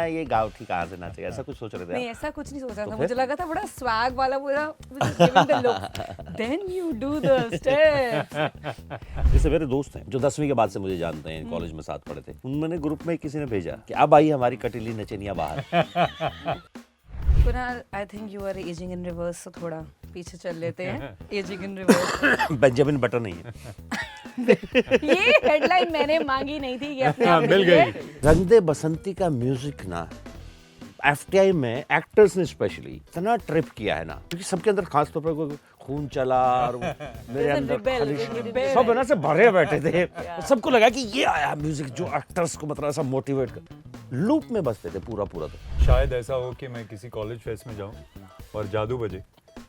ये गाँव ठीक कहाँ से नाचेगा, ऐसा कुछ सोच रहे थे? नहीं, ऐसा कुछ नहीं सोचा था। फिर? मुझे लगा था बड़ा स्वैग वाला पूरा then you do the steps. जैसे मेरे दोस्त हैं जो 10वीं के बाद से मुझे जानते हैं, कॉलेज में साथ पढ़े थे, उन्होंने ग्रुप में किसी ने भेजा कि अब आई हमारी कटीली नचनिया बाहर। Kunal, I think you are ageing in reverse, तो थोड़ा पीछे चल लेते हैं। Ageing in reverse Benjamin Button नहीं है। ये हेडलाइन मैंने मांगी नहीं थी, ये अपने आप मिल गई। रंग दे बसंती का म्यूजिक ना एफटीआई में एक्टर्स ने स्पेशली इतना ट्रिप किया है ना, क्योंकि सबके अंदर खास तौर पर खून चला और मेरे अंदर खाली सब है ना से भरे बैठे थे। सबको लगा कि ये आया म्यूजिक जो एक्टर्स को मतलब ऐसा मोटिवेट कर, लूप में बसते थे पूरा पूरा। तो शायद ऐसा हो कि मैं किसी कॉलेज फेस्ट में जाऊं और जादू बजे,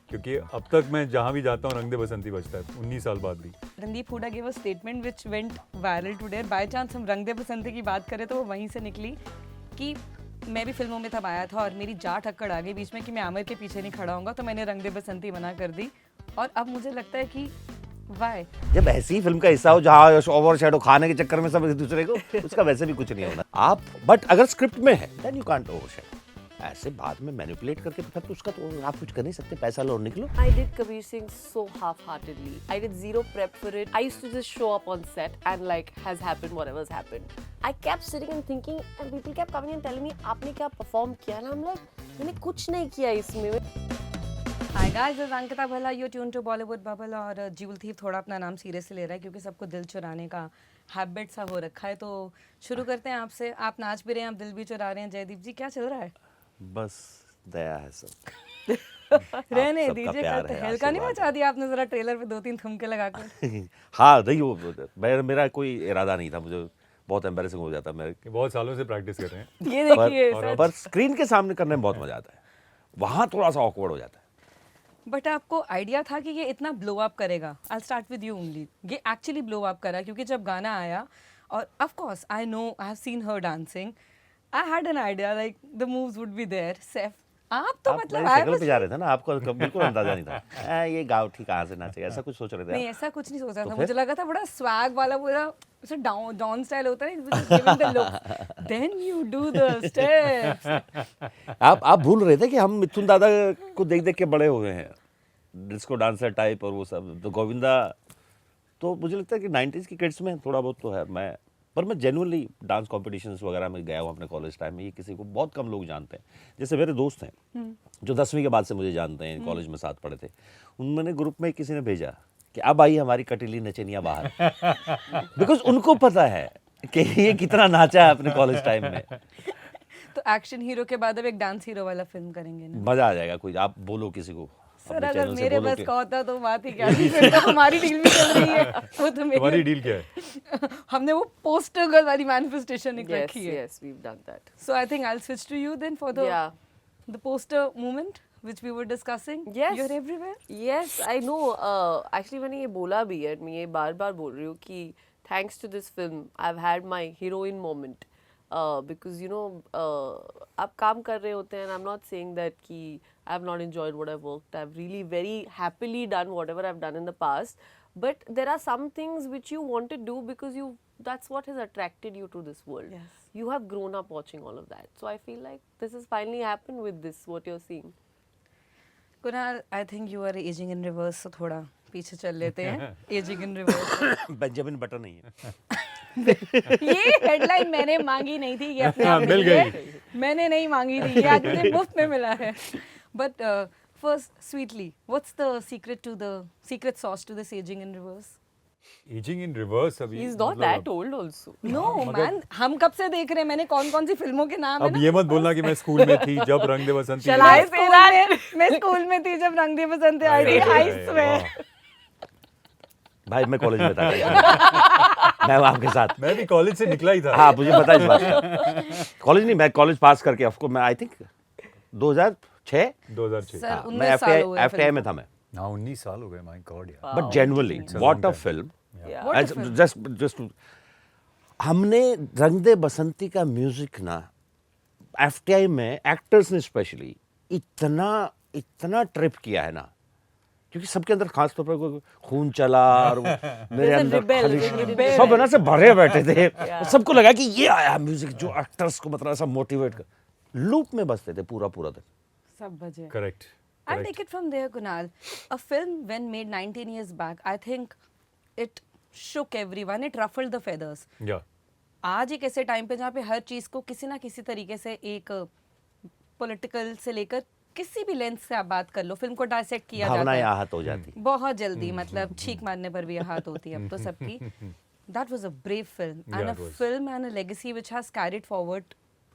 क्योंकि अब तक मैं जहां भी जाता हूं रंग दे बसंती बजता है 19 साल बाद भी। Randeep Hooda gave a statement which went viral today। By chance हम रंग दे बसंती की बात करें तो वो वहीं से निकली कि मैं भी फिल्मों में तब आया था और मेरी जाट अक्कड़ आ गई बीच में कि मैं आमिर के पीछे नहीं खड़ा होऊंगा, तो मैंने रंग दे बसंती मना कर दी। और अब मुझे लगता है कि वाई, जब ऐसी फिल्म का हिस्सा हो जहाँ ओवरशैडो खाने के चक्कर में सब एक दूसरे को, उसका वैसे भी कुछ नहीं होना आप, बट अगर स्क्रिप्ट में है देन यू कांट ओवरशैडो। ऐसे बाद में मैनिपुलेट करके फिर तो उसका तो आप कुछ कर नहीं सकते, पैसा लो और निकलो। I did Kabir Singh so half-heartedly. I did zero prep for it. I used to just show up on set and like has happened whatever's happened. I kept sitting and thinking and people kept coming and telling me आपने क्या perform किया ना, I'm like मैंने कुछ नहीं किया इसमें। Hi guys, this is Ankita Bhalla. You're tuned to Bollywood Bubble और जीवल थीफ थोड़ा अपना नाम सीरियस ले रहा है क्योंकि सबको दिल चुराने का हैबिट सा हो रखा है। तो शुरू करते हैं आपसे। आप नाच भी रहे हैं, आप दिल भी चुरा रहे हैं। जयदीप जी, क्या चल रहा है? बस दया है सब। रहने सबका दीजिए, प्यार कल है, हल्का नहीं आशीर्वाद मचा दिया आपने जरा ट्रेलर पे 2-3 थुमके लगाकर। हाँ नहीं, वो मेरा कोई इरादा नहीं था, मुझे बहुत एम्बैरेसिंग हो जाता मैं, कि बहुत सालों से प्रैक्टिस कर रहे हैं। ये देखिए पर स्क्रीन के सामने करने में बहुत मजा आता है, वहाँ थोड़ा सा ऑकवर्ड हो जाता है। बट आपको आइडिया था कि ये इतना ब्लो अप करेगा? I start with you only. ये एक्चुअली ब्लो अप करा क्योंकि जब गाना आया, और of course I know, I have seen her dancing, I had an idea like the moves would be there. Safe आप तो मतलब शक्ल पे जा रहे थे ना, आपको बिल्कुल अंदाजा नहीं था ये गाँव ठीक कहाँ से नाचेगा, ऐसा कुछ सोच रहे थे? नहीं, ऐसा कुछ नहीं सोचा तो था। फिर? मुझे लगा था बड़ा स्वैग वाला पूरा ऐसे डॉन स्टाइल होता है ना, then you do the steps. आप भूल रहे थे कि हम मिथुन दादा को देख देख के बड़े हुए हैं, डिस्को डांसर टाइप और वो सब। तो गोविंदा, तो मुझे लगता है कि 90s की किड्स में थोड़ा बहुत तो है। मैं जेन्युइनली डांस कॉम्पिटिशन्स वगैरह में गया हूँ अपने कॉलेज टाइम में। ये किसी को बहुत कम लोग जानते हैं। जैसे मेरे दोस्त हैं जो 10वीं के बाद से मुझे जानते हैं, कॉलेज में साथ पढ़े थे, उन्होंने ग्रुप में किसी ने भेजा कि अब आई हमारी कटीली नचनिया बाहर। बिकॉज उनको पता है कि ये कितना नाचा है अपने कॉलेज टाइम में। तो एक्शन हीरो के बाद अब एक डांस हीरो वाला फिल्म करेंगे ना? मजा आ जाएगा। कोई आप बोलो किसी को, सर अपने अगर चैनल से मेरे बोलो बस कि- का होता तो बात ही क्या थी। फिर तो हमारी डील भी चल रही है। वो तो तुम्हारी डील क्या है? हमने वो पोस्टर गर्ल वाली मैनिफेस्टेशन एक Yes, रखी है। yes, we've done that. So I think I will switch to you then for Yeah. the poster moment which we were discussing. Yes. You're everywhere. Yes, I know. Actually मैंने ये बोला भी है, मैं ये बार-बार बोल रही हूँ कि thanks to this film, I've had my heroine moment. Because you know, आप काम कर रहे होते हैं, and I'm not saying that कि I've not enjoyed what I've worked. I've really very happily done whatever I've done in the past. But there are some things which you want to do because that's what has attracted you to this world. Yes. You have grown up watching all of that. So I feel like this has finally happened with this, what you're seeing. Kunal, I think you are aging in reverse, so थोड़ा पीछे चल लेते हैं। Aging in reverse. Benjamin Button नहीं है। ये headline मैंने मांगी नहीं थी, ये अपने आप मिल गई। मैंने नहीं मांगी थी, ये आज मुझे मुफ्त में मिला है। But first, sweetly, what's the secret sauce to this ageing in reverse? Ageing in reverse अभी He's not मतलब that old also. No man, हम कब से देख रहे हैं, मैंने कौन-कौन सी फिल्मों के नाम है अब ना। ये मत बोलना कि मैं स्कूल में थी जब रंग दे बसंती Shall I मैं स्कूल में थी जब रंग दे बसंती आई थी। I swear. भाई मैं कॉलेज में था। मैं आपके साथ। मैं भी कॉलेज से निकला ही था। हाँ मुझे पता है इस बात का। कॉलेज नहीं, मैं कॉलेज पास करके आपको, मैं आई थिंक 2006 2006। सर, मैं 19 साल हुए एफटीआई में था मैं। हाँ 19 साल हो गए, माय गॉड यार। But genuinely It's a what long a time. Film. Yeah. What a film. Just हमने रंग दे बसंती का म्यूजिक ना एफटीआई में एक्टर्स ने स्पेशली इतना ट्रिप किया है ना, क्योंकि सबके अंदर खास तौर पर खून चला और मेरे अंदर खाली सब है ना से भरे बैठे थे। सबको लगा कि ये आया म्यूजिक जो एक्टर्स को मतलब ऐसा मोटिवेट कर, लूप में बसते थे पूरा पूरा दिन. सब बजे. Correct. I'll Correct. take it from there, Kunal. A film when made 19 years back, I think it shook everyone. It ruffled the feathers. Yeah. आज एक ऐसे टाइम पे जहाँ पे हर चीज को किसी ना किसी तरीके से एक पॉलिटिकल से लेकर किसी भी लेंस से आप बात कर लो, फिल्म को डायसेक्ट किया जाता भावनाएं है आहत हो जाती. बहुत जल्दी. मतलब छींक मारने पर भी आहत होती है अब तो सबकी. That was a brave film and Yeah, a it was. film and a legacy which has carried forward,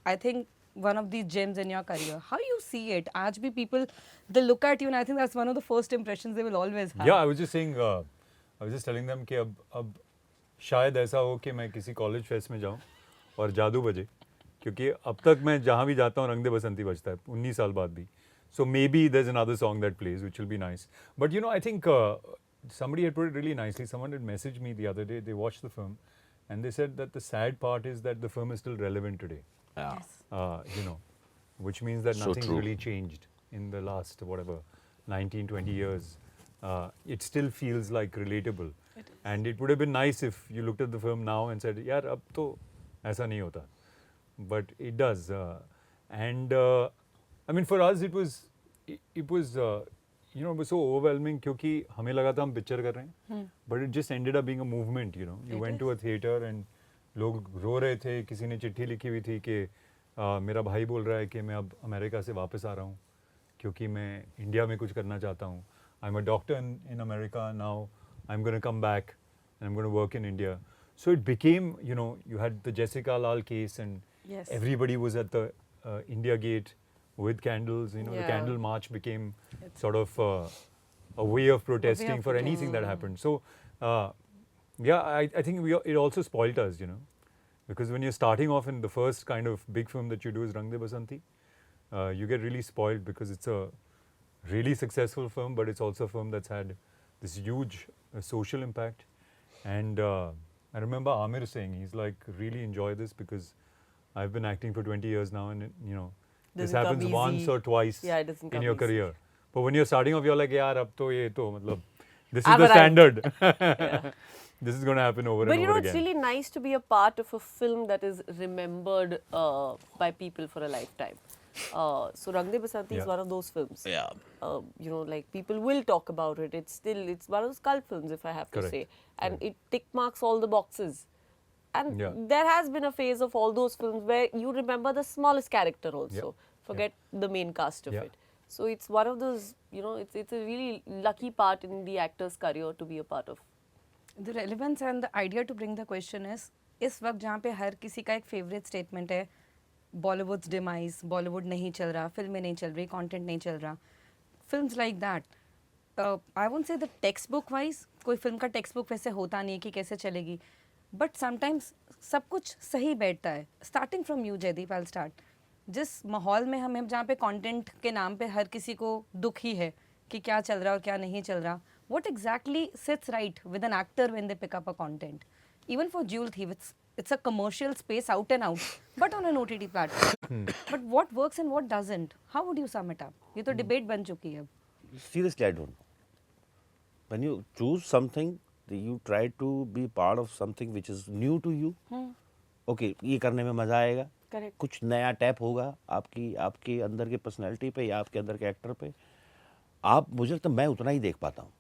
I think, one of these gems in your career. How you see it? आज भी people, they look at you and I think that's one of the first impressions they will always have. Yeah, I was just saying, I was just telling them कि अब शायद ऐसा हो कि मैं किसी कॉलेज फेस्ट में जाऊं और जादू बजे, क्योंकि अब तक मैं जहाँ भी जाता हूँ रंग दे बसंती बजता है 19 साल बाद भी. So maybe there's another song that plays which will be nice. But you know, I think somebody had put it really nicely. Someone had messaged me the other day. They watched the film and they said that the sad part is that the film is still relevant today. Yeah. Yes. You know, which means that So nothing's true. really changed in the last, whatever, 19, 20 years. It still feels like relatable. And it would have been nice if you looked at the film now and said, yaar, ab to aisa nahi hota. But it does. I mean, for us, it was, you know, it was so overwhelming क्योंकि हमें लगा था हम picture कर रहे हैं. But it just ended up being a movement, you know. You It went is. to a theater and लोग रो रहे थे. किसी ने चिट्ठी लिखी हुई थी कि मेरा भाई बोल रहा है कि मैं अब अमेरिका से वापस आ रहा हूँ क्योंकि मैं इंडिया में कुछ करना चाहता हूँ. I'm a doctor in America now. I'm going to come back and I'm going to work in India. So it became, you know, you had the Jessica Lal case and Yes. everybody was at the India Gate with candles. You know, the Yeah. candle march became sort of a way of protesting for anything that happened. So, yeah, I think it also spoilt us, you know, because when you're starting off in the first kind of big film that you do is Rang De Basanti, you get really spoiled because it's a really successful film, but it's also a film that's had this huge social impact. And I remember Amir saying, he's like, really enjoy this because I've been acting for 20 years now and, you know, this Doesn't come happens once easy. or twice Yeah, it doesn't in come your easy. career. But when you're starting off, you're like, yaar, ab to ye to, matlab, this is I've the arrived. standard. This is going to happen over But and you know, over it's again. really nice to be a part of a film that is remembered by people for a lifetime. So Rang De Basanti is Yeah. one of those films. Yeah. You know, like people will talk about it. It's one of those cult films, if I have to Correct. say. And Correct. it tick marks all the boxes. And Yeah. there has been a phase of all those films where you remember the smallest character also. Yeah. Forget the main cast of Yeah. it. So it's one of those, you know, it's a really lucky part in the actor's career to be a part of. The relevance and the idea to bring the question is, इस वक्त जहाँ पे हर किसी का एक favourite statement है, Bollywoods demise, Bollywood नहीं चल रहा, फिल्में नहीं चल रही, कंटेंट नहीं चल रहा, films like that. I won't say the text book wise कोई फिल्म का टेक्स्ट बुक वैसे होता नहीं है कि कैसे चलेगी, बट समटाइम्स सब कुछ सही बैठता है. Starting from you Jaideep, I start. जिस माहौल में हमें जहाँ पे कंटेंट के नाम पे हर किसी को दुख ही है कि क्या चल रहा है और क्या नहीं चल रहा, what exactly sits right with an actor when they pick up a content? Even for Jewel Thief, it's a commercial space out and out, but on an OTT platform. But what works and what doesn't? How would you sum it up? ये तो debate बन चुकी है अब. Seriously, I don't know. When you choose something, you try to be part of something which is new to you. Okay, ये करने में मजा आएगा. Correct. कुछ नया टैप होगा आपके अंदर के पर्सनैलिटी पे या आपके अंदर के एक्टर पे. आप मुझे लगता है मैं उतना ही देख पाता हूँ.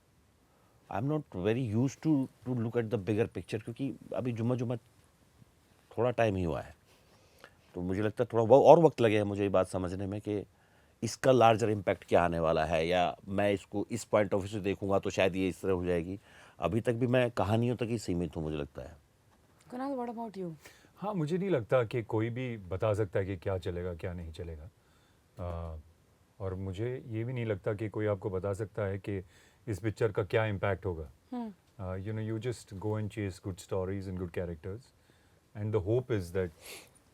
I am not very use to look at the bigger picture, क्योंकि अभी जुम्मा थोड़ा टाइम ही हुआ है, तो मुझे लगता है थोड़ा और वक्त लगेगा मुझे ये बात समझने में कि इसका लार्जर इम्पैक्ट क्या आने वाला है, या मैं इसको इस पॉइंट ऑफ व्यू से देखूंगा तो शायद ये इस तरह हो जाएगी. अभी तक भी मैं कहानियों तक ही सीमित हूँ मुझे लगता है. Kunal, what about you? हाँ, मुझे नहीं लगता कि कोई भी बता सकता है कि क्या चलेगा क्या नहीं चलेगा. और मुझे ये भी नहीं लगता कि कोई आपको बता सकता है कि इस पिक्चर का क्या इम्पैक्ट होगा. You know, you just go and chase good stories and good characters, and the hope is that,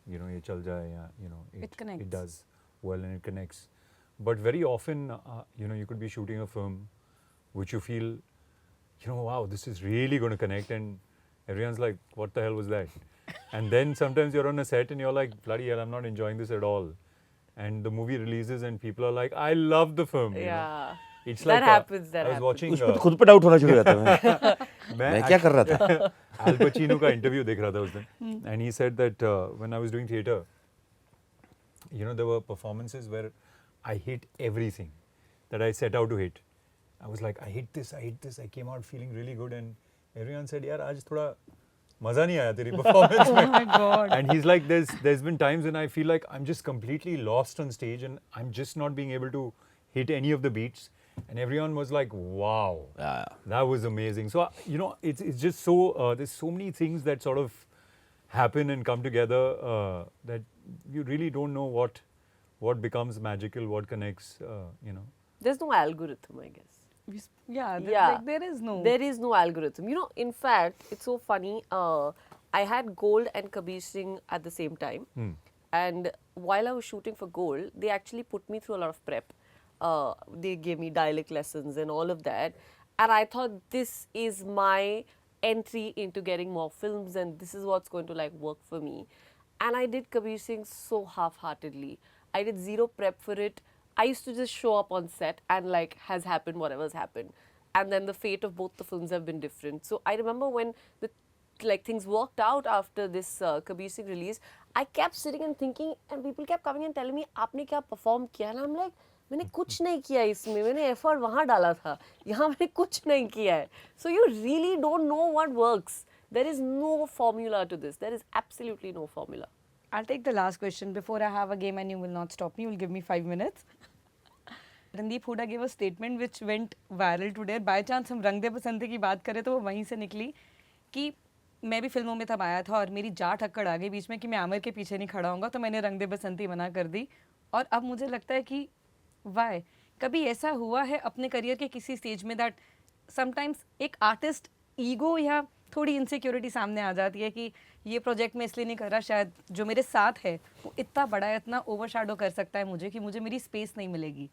you know, ये चल जाए या, you know, It connects. it does well and it connects. But very often, you know, you could be shooting a film which you feel, you know, wow, this is really going to connect, and everyone's like, what the hell was that? And then sometimes you're on a set and you're like, bloody hell, I'm not enjoying this at all. And the movie releases and people are like, I love the film. you know. Yeah. It's That like happens, that I was happens. watching उसमें तो खुद पे doubt होना शुरू हो जाता है. मैं मैं क्या कर रहा था. Al Pacino का इंटरव्यू देख रहा था उस दिन, and he said that when I was doing theatre, you know, there were performances where I hit everything that I set out to hit. I was like, I hit this. I came out feeling really good, and everyone said, "Yaar, aaj thoda maza nahi aaya teri performance mein." Oh my God. And he's like, there's been times when I feel like I'm just completely lost on stage, and I'm just not being able to hit any of the beats. And everyone was like, "Wow, Yeah. that was amazing." So you know, it's just so there's so many things that sort of happen and come together that you really don't know what becomes magical, what connects, you know. There's no algorithm, I guess. Yeah, Yeah. like there is no. There is no algorithm. You know, in fact, it's so funny. I had Gold and Kabir Singh at the same time. And while I was shooting for Gold, they actually put me through a lot of prep. They gave me dialect lessons and all of that. And I thought this is my entry into getting more films, and this is what's going to like work for me. And I did Kabir Singh so half-heartedly. I did zero prep for it. I used to just show up on set and like has happened whatever's happened. And then the fate of both the films have been different. So I remember when the like things worked out after this Kabir Singh release, I kept sitting and thinking, and people kept coming and telling me, "Aapne kya perform kiya?" And I'm like, मैंने कुछ नहीं किया इसमें, मैंने effort वहाँ डाला था, यहाँ मैंने कुछ नहीं किया है. So you really don't know what works. There is no formula to this. There is absolutely no formula. I'll take the last question before I have a game, and you will not stop me. You will give me 5 minutes. Randeep Hooda gave a statement which went viral today. By chance हम रंग दे बसंती की बात करें तो वो वहीं से निकली कि मैं भी फिल्मों में तब आया था और मेरी जाट अक्कड़ आ गई बीच में कि मैं आमिर के पीछे नहीं खड़ा होऊंगा, तो मैंने रंग दे बसंती मना कर दी. और अब मुझे लगता है कि वाई कभी ऐसा हुआ है अपने करियर के किसी स्टेज में दैट समटाइम्स एक आर्टिस्ट ईगो या थोड़ी इनसिक्योरिटी सामने आ जाती है कि ये प्रोजेक्ट मैं इसलिए नहीं कर रहा, शायद जो मेरे साथ है वो इतना बड़ा है, इतना ओवरशैडो कर सकता है मुझे कि मुझे मेरी स्पेस नहीं मिलेगी.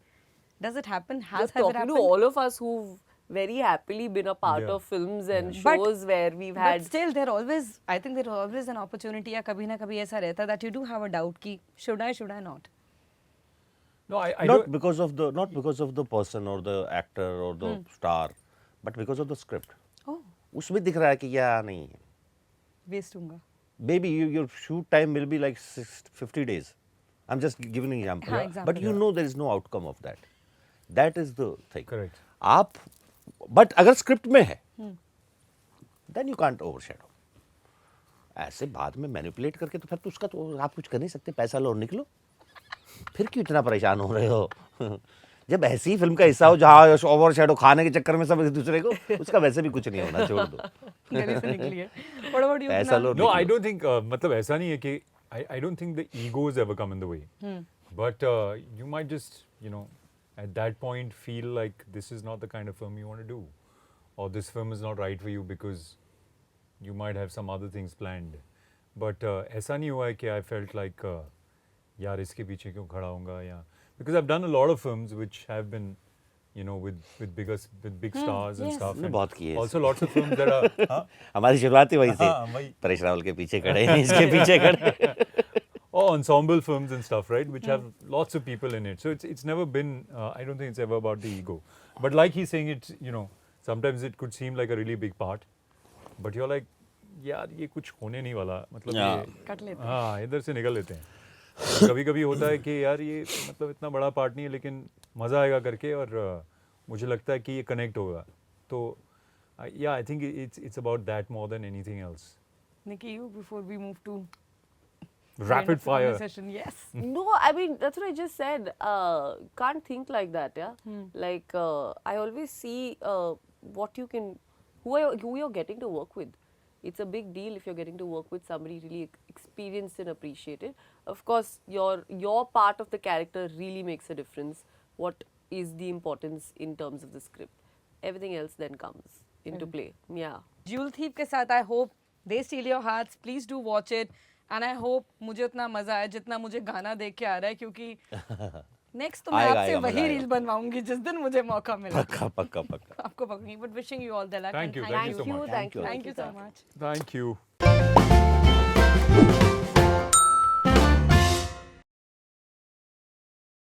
Does it happen? Has You're ever talking to happened? all of us who've very happily been a part Yeah. of films and But- shows where we've had. But still, there always, I think there always an opportunity या कभी ना कभी ऐसा रहता है that you do have a doubt कि should I not? No, I not don't. because of the person or the actor or the star, but because of the script. Oh, उसमें दिख रहा है कि या नहीं. waste होगा. Maybe your shoot time will be like 50 days. I'm just giving an example. हाँ, example. But you know there is no outcome of that. That is the thing. Correct. आप but अगर स्क्रिप्ट में है then you can't overshadow. ऐसे बाद में manipulate करके तो फिर तो उसका तो आप कुछ कर नहीं सकते, पैसा लो और निकलो. फिर क्यों इतना परेशान हो रहे हो? जब ऐसी फिल्म का हिस्सा हो जहाँ ओवरशैडो खाने के चक्कर में सब एक दूसरे को, उसका वैसे भी कुछ नहीं होना, छोड़ दो. गले से निकली है. What about you? पैसा लो. No, I don't think. मतलब ऐसा नहीं है कि I don't think the egos ever come in the way. But you might just, you know, at that point feel like this is not the kind of film you want to do, or this film is not right for you because you might have some other things planned. But ऐसा नहीं हुआ है कि I felt like यार इसके पीछे क्यों खड़ा होऊंगा या because I've done a lot of films which have been, you know, with big stars and yes. stuff. हमने and बहुत किए हैं. Also lots of films that are. हाँ? हमारी शुरुआत ही वहीं से. हाँ, वही. परेश रावल के पीछे खड़े हैं, इसके पीछे खड़े. Or ensemble films and stuff, right? Which have lots of people in it. So it's never been. I don't think it's ever about the ego. But like he's saying, it's, you know, sometimes it could seem like a really big part, but you're like, यार ये कुछ होने नहीं वाला, मतलब ये cut लेते हैं. हाँ इधर से निकल लेते हैं. कभी-कभी होता है कि यार ये मतलब इतना बड़ा पार्ट नहीं है लेकिन मज़ा आएगा करके और मुझे लगता है कि ये कनेक्ट होगा. तो yeah, I think it's about that more than anything else. Nikki, you before we move to Rapid fire. session, yes. No, I mean, that's what I just said. Can't think like that, yeah? Like, I always see what you can, who you're getting to work with. It's a big deal if you're getting to work with somebody really experienced and appreciated. Of course, your part of the character really makes a difference. What is the importance in terms of the script? Everything else then comes into play. Yeah. Jewel Thief के साथ I hope they steal your hearts. Please do watch it. And I hope मुझे उतना मजा आए जितना मुझे गाना देख के आ रहा है, क्योंकि नेक्स्ट तो मैं आएगा, आपसे आएगा, वही मजा रील आएगा. बनवाऊंगी जिस दिन मुझे मौका मिला. पक्का पक्का पक्का. आपको पकड़ूंगी. But wishing you all the luck. Thank and you so much. Thank you Thank you so Ankita. much. Thank you.